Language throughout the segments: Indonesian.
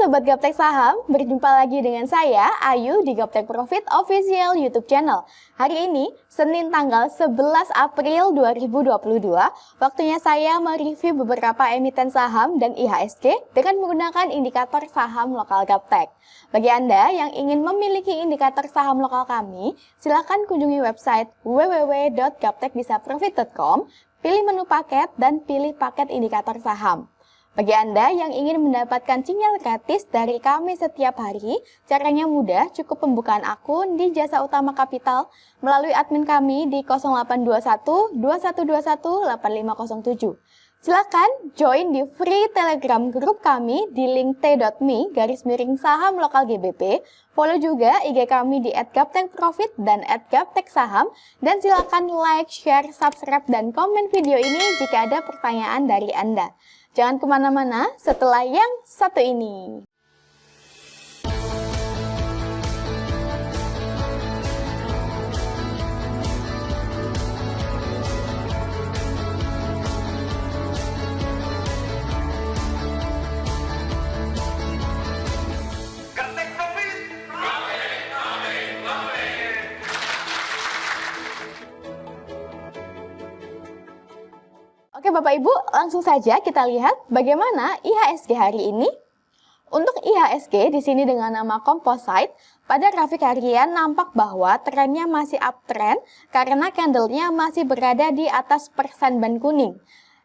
Sobat Gaptek Saham, berjumpa lagi dengan saya, Ayu di Gaptek Profit Official YouTube Channel. Hari ini, Senin tanggal 11 April 2022, waktunya saya mereview beberapa emiten saham dan IHSG dengan menggunakan indikator saham lokal Gaptek. Bagi Anda yang ingin memiliki indikator saham lokal kami, silakan kunjungi website www.gaptekbisaprofit.com, pilih menu paket dan pilih paket indikator saham. Bagi Anda yang ingin mendapatkan sinyal gratis dari kami setiap hari, caranya mudah, cukup pembukaan akun di Jasa Utama Kapital melalui admin kami di 0821 2121 8507. Silakan join di free Telegram grup kami di link t.me/saham lokal GBP. Follow juga IG kami di @gaptekprofit dan @gapteksaham. Dan silakan like, share, subscribe, dan komen video ini jika ada pertanyaan dari Anda. Jangan kemana-mana setelah yang satu ini. Oke Bapak Ibu, langsung saja kita lihat bagaimana IHSG hari ini. Untuk IHSG di sini dengan nama Composite, pada grafik harian nampak bahwa trennya masih uptrend karena candlenya masih berada di atas persen band kuning.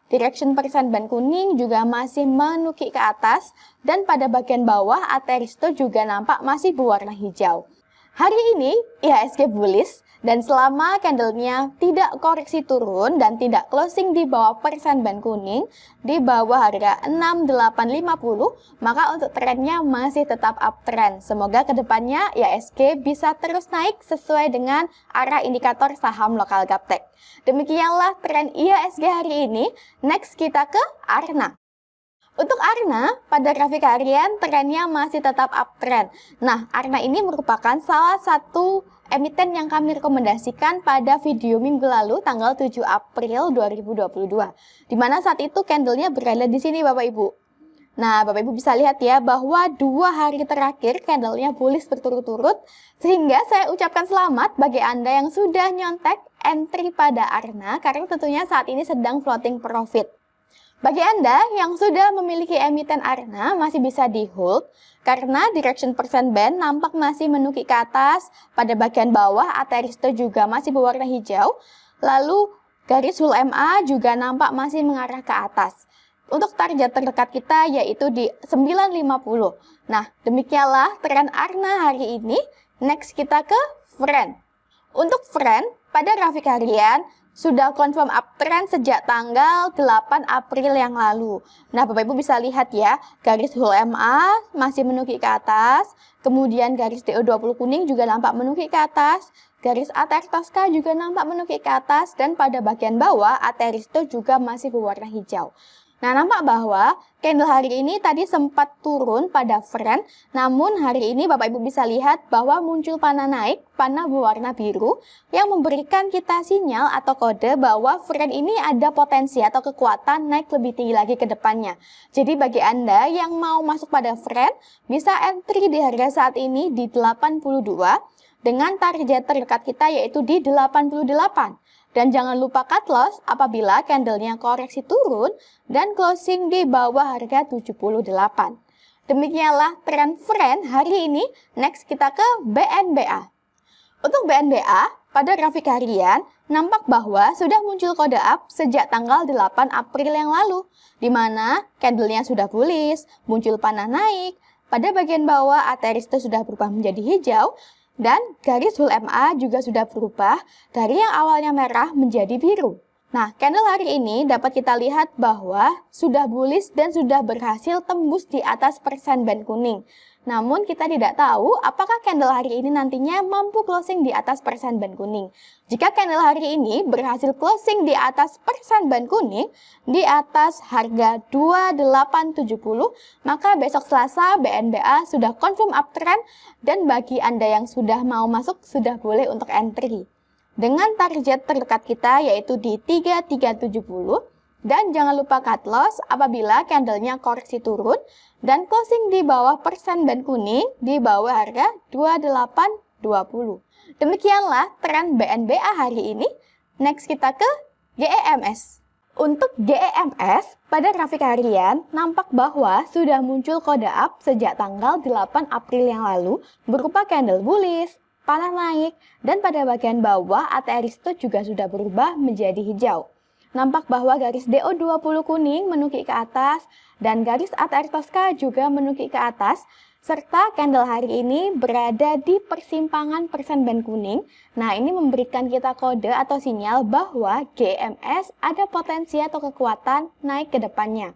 Direction persen band kuning juga masih menukik ke atas dan pada bagian bawah Ateristo juga nampak masih berwarna hijau. Hari ini IHSG bullish dan selama candlenya tidak koreksi turun dan tidak closing di bawah persen band kuning di bawah harga 6850, maka untuk trennya masih tetap uptrend. Semoga kedepannya IHSG bisa terus naik sesuai dengan arah indikator saham lokal Gaptek. Demikianlah tren IHSG hari ini. Next kita ke Arna. Untuk Arna, pada grafik harian trennya masih tetap uptrend. Nah, Arna ini merupakan salah satu emiten yang kami rekomendasikan pada video minggu lalu tanggal 7 April 2022. Di mana saat itu candlenya berada di sini Bapak Ibu. Nah, Bapak Ibu bisa lihat ya bahwa 2 hari terakhir candlenya bullish berturut-turut. Sehingga saya ucapkan selamat bagi Anda yang sudah nyontek entry pada Arna karena tentunya saat ini sedang floating profit. Bagi Anda yang sudah memiliki emiten Arna masih bisa di hold karena direction percent band nampak masih menukik ke atas. Pada bagian bawah Ateristo juga masih berwarna hijau. Lalu garis Hul MA juga nampak masih mengarah ke atas. Untuk target terdekat kita yaitu di 950. Nah, demikianlah tren Arna hari ini. Next kita ke Friend. Untuk Friend pada grafik harian sudah confirm uptrend sejak tanggal 8 April yang lalu. Nah, Bapak Ibu bisa lihat ya, garis Hul MA masih menukik ke atas, kemudian garis DO20 kuning juga nampak menukik ke atas, garis Ateristo juga nampak menukik ke atas, dan pada bagian bawah Ateristo juga masih berwarna hijau. Nah, nampak bahwa candle hari ini tadi sempat turun pada Friend, namun hari ini Bapak Ibu bisa lihat bahwa muncul panah naik, panah berwarna biru, yang memberikan kita sinyal atau kode bahwa Friend ini ada potensi atau kekuatan naik lebih tinggi lagi ke depannya. Jadi bagi Anda yang mau masuk pada Friend, bisa entry di harga saat ini di 82, dengan target terdekat kita yaitu di 88. Dan jangan lupa cut loss apabila candlenya koreksi turun dan closing di bawah harga 78. Demikianlah tren Friend hari ini. Next kita ke BNBA. Untuk BNBA, pada grafik harian nampak bahwa sudah muncul kode up sejak tanggal 8 April yang lalu, di mana candlenya sudah bullish, muncul panah naik, pada bagian bawah Ateristo sudah berubah menjadi hijau, dan garis Hul MA juga sudah berubah dari yang awalnya merah menjadi biru. Nah, candle hari ini dapat kita lihat bahwa sudah bullish dan sudah berhasil tembus di atas persen band kuning. Namun kita tidak tahu apakah candle hari ini nantinya mampu closing di atas persen band kuning. Jika candle hari ini berhasil closing di atas persen band kuning, di atas harga 2870, maka besok Selasa BNBA sudah confirm uptrend dan bagi Anda yang sudah mau masuk sudah boleh untuk entry. Dengan target terdekat kita yaitu di 3370, Dan jangan lupa cut loss apabila candlenya koreksi turun dan closing di bawah persen band kuning di bawah harga 2820. Demikianlah tren BNBA hari ini. Next kita ke GEMS. Untuk GEMS, pada grafik harian nampak bahwa sudah muncul kode up sejak tanggal 8 April yang lalu berupa candle bullish, panah naik, dan pada bagian bawah ATR Risto juga sudah berubah menjadi hijau. Nampak bahwa garis DO20 kuning menukik ke atas dan garis ATR Tosca juga menukik ke atas, serta candle hari ini berada di persimpangan persen band kuning. Nah, ini memberikan kita kode atau sinyal bahwa GMS ada potensi atau kekuatan naik ke depannya.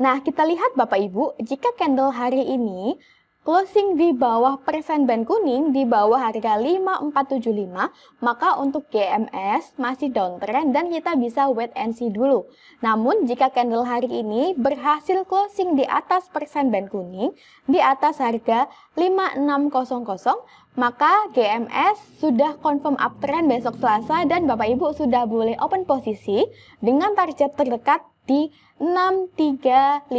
Nah, kita lihat Bapak Ibu, jika candle hari ini closing di bawah persen band kuning di bawah harga 5475, maka untuk GMS masih downtrend dan kita bisa wait and see dulu. Namun jika candle hari ini berhasil closing di atas persen band kuning di atas harga 5600, maka GMS sudah confirm uptrend besok Selasa dan Bapak Ibu sudah boleh open posisi dengan target terdekat di 6350.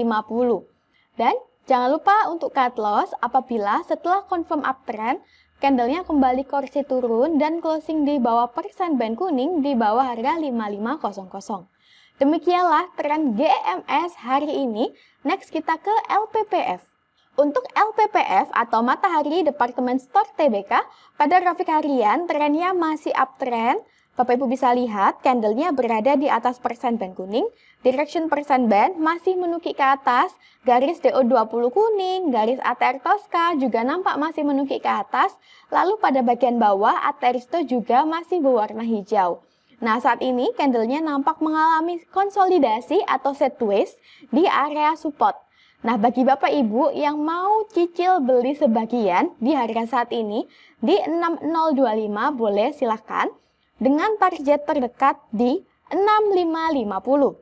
Dan jangan lupa untuk cut loss apabila setelah confirm uptrend, candlenya kembali koreksi turun dan closing di bawah persen band kuning di bawah harga 5500. Demikianlah tren GEMS hari ini. Next kita ke LPPF. Untuk LPPF atau Matahari Department Store TBK, pada grafik harian trennya masih uptrend. Bapak Ibu bisa lihat candlenya berada di atas persen band kuning, direction persen band masih menukik ke atas, garis DO20 kuning, garis ATR Tosca juga nampak masih menukik ke atas, lalu pada bagian bawah ATR Risto juga masih berwarna hijau. Nah, saat ini candlenya nampak mengalami konsolidasi atau sideways di area support. Nah, bagi Bapak Ibu yang mau cicil beli sebagian di harga saat ini di 6025 boleh silahkan dengan target terdekat di 6550.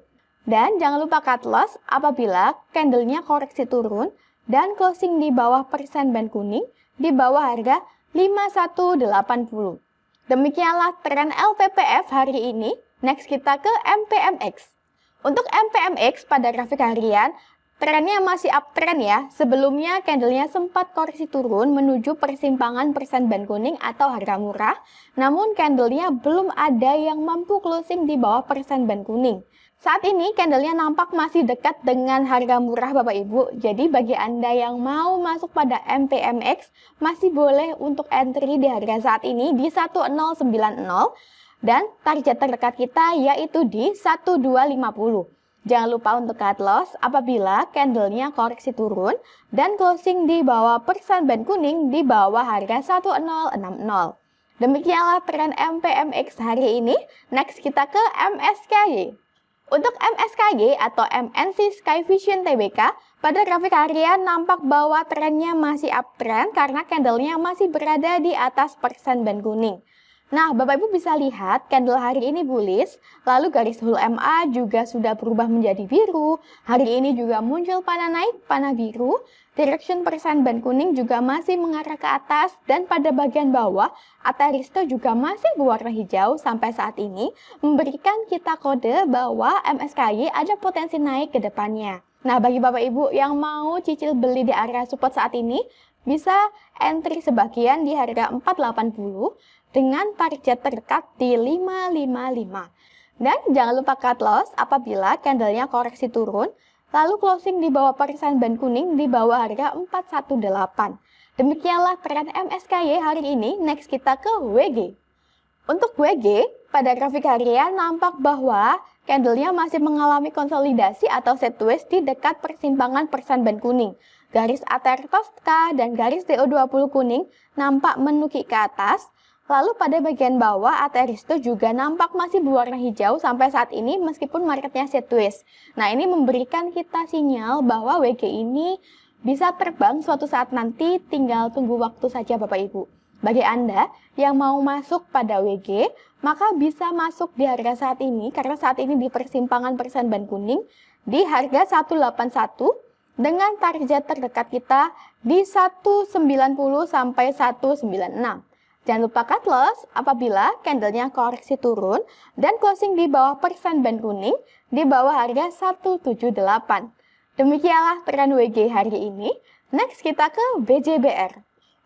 Dan jangan lupa cut loss apabila candlenya koreksi turun dan closing di bawah persen band kuning di bawah harga 5180. Demikianlah tren LPPF hari ini. Next kita ke MPMX. Untuk MPMX pada grafik harian, trennya masih uptrend ya. Sebelumnya candlenya sempat koreksi turun menuju persimpangan persen band kuning atau harga murah. Namun candlenya belum ada yang mampu closing di bawah persen band kuning. Saat ini candlenya nampak masih dekat dengan harga murah Bapak Ibu. Jadi bagi Anda yang mau masuk pada MPMX masih boleh untuk entry di harga saat ini di 1090 dan target terdekat kita yaitu di 1250. Jangan lupa untuk cut loss apabila candlenya koreksi turun dan closing di bawah persen band kuning di bawah harga 1060. Demikianlah tren MPMX hari ini. Next kita ke MSKY. Untuk MSKY atau MNC Sky Vision TBK, pada grafik harian nampak bahwa trennya masih uptrend karena candlenya masih berada di atas persen band kuning. Nah, Bapak Ibu bisa lihat candle hari ini bullish, lalu garis hul MA juga sudah berubah menjadi biru. Hari ini juga muncul panah naik, panah biru. Direction persen band kuning juga masih mengarah ke atas dan pada bagian bawah ATR Risto juga masih berwarna hijau sampai saat ini memberikan kita kode bahwa MSKY ada potensi naik ke depannya. Nah, bagi Bapak Ibu yang mau cicil beli di area support saat ini, bisa entry sebagian di harga 480 dengan target terdekat di 555. Dan jangan lupa cut loss apabila candlenya koreksi turun, lalu closing di bawah persen band kuning di bawah harga 418. Demikianlah tren MSKY hari ini. Next kita ke WG. Untuk WG, pada grafik harian nampak bahwa candlenya masih mengalami konsolidasi atau sideways di dekat persimpangan persen band kuning. Garis ATR Tosca dan garis DO20 kuning nampak menukik ke atas. Lalu pada bagian bawah ATR Risto juga nampak masih berwarna hijau sampai saat ini meskipun marketnya sideways. Nah, ini memberikan kita sinyal bahwa WG ini bisa terbang suatu saat nanti, tinggal tunggu waktu saja Bapak Ibu. Bagi Anda yang mau masuk pada WG, maka bisa masuk di harga saat ini karena saat ini di persimpangan persen band kuning di harga 181 dengan target terdekat kita di 190 sampai 196. Jangan lupa cut loss apabila candlenya koreksi turun dan closing di bawah persen band kuning di bawah harga 178. Demikianlah tren WG hari ini. Next kita ke BJBR.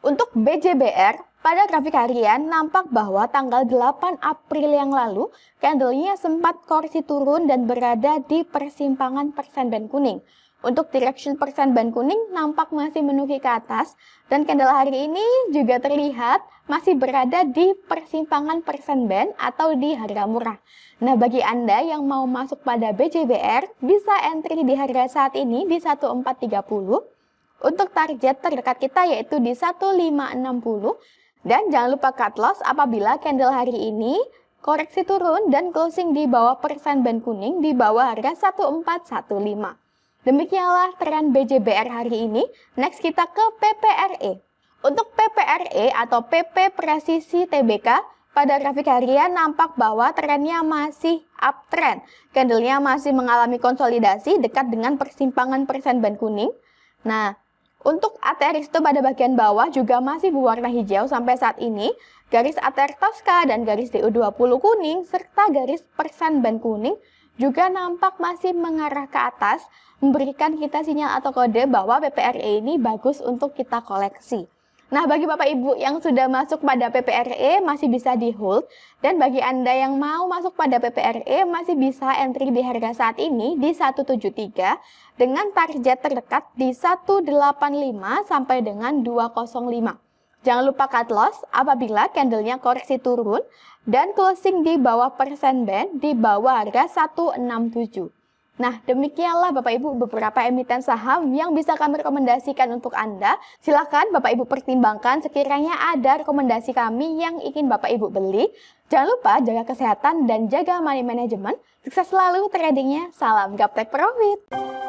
Untuk BJBR, pada grafik harian nampak bahwa tanggal 8 April yang lalu candlenya sempat koreksi turun dan berada di persimpangan persen band kuning. Untuk direction persen band kuning nampak masih menuju ke atas dan candle hari ini juga terlihat masih berada di persimpangan persen band atau di harga murah. Nah, bagi Anda yang mau masuk pada BJBR bisa entry di harga saat ini di 1430. Untuk target terdekat kita yaitu di 1560 dan jangan lupa cut loss apabila candle hari ini koreksi turun dan closing di bawah persen band kuning di bawah harga 1415. Demikianlah tren BJBR hari ini. Next kita ke PPRE. Untuk PPRE atau PP Presisi TBK, pada grafik harian nampak bahwa trennya masih uptrend. Candlenya masih mengalami konsolidasi dekat dengan persimpangan persen band kuning. Nah, untuk ATR itu pada bagian bawah juga masih berwarna hijau sampai saat ini. Garis ATR Tosca dan garis DU20 kuning serta garis persen band kuning juga nampak masih mengarah ke atas, memberikan kita sinyal atau kode bahwa PPRE ini bagus untuk kita koleksi. Nah, bagi Bapak Ibu yang sudah masuk pada PPRE masih bisa di hold, dan bagi Anda yang mau masuk pada PPRE masih bisa entry di harga saat ini di 173 dengan target terdekat di 185 sampai dengan 205. Jangan lupa cut loss apabila candlenya koreksi turun dan closing di bawah persen band di bawah harga 167. Nah, demikianlah Bapak Ibu beberapa emiten saham yang bisa kami rekomendasikan untuk Anda. Silakan Bapak Ibu pertimbangkan sekiranya ada rekomendasi kami yang ingin Bapak Ibu beli. Jangan lupa jaga kesehatan dan jaga money management. Sukses selalu tradingnya. Salam Gaptek Profit!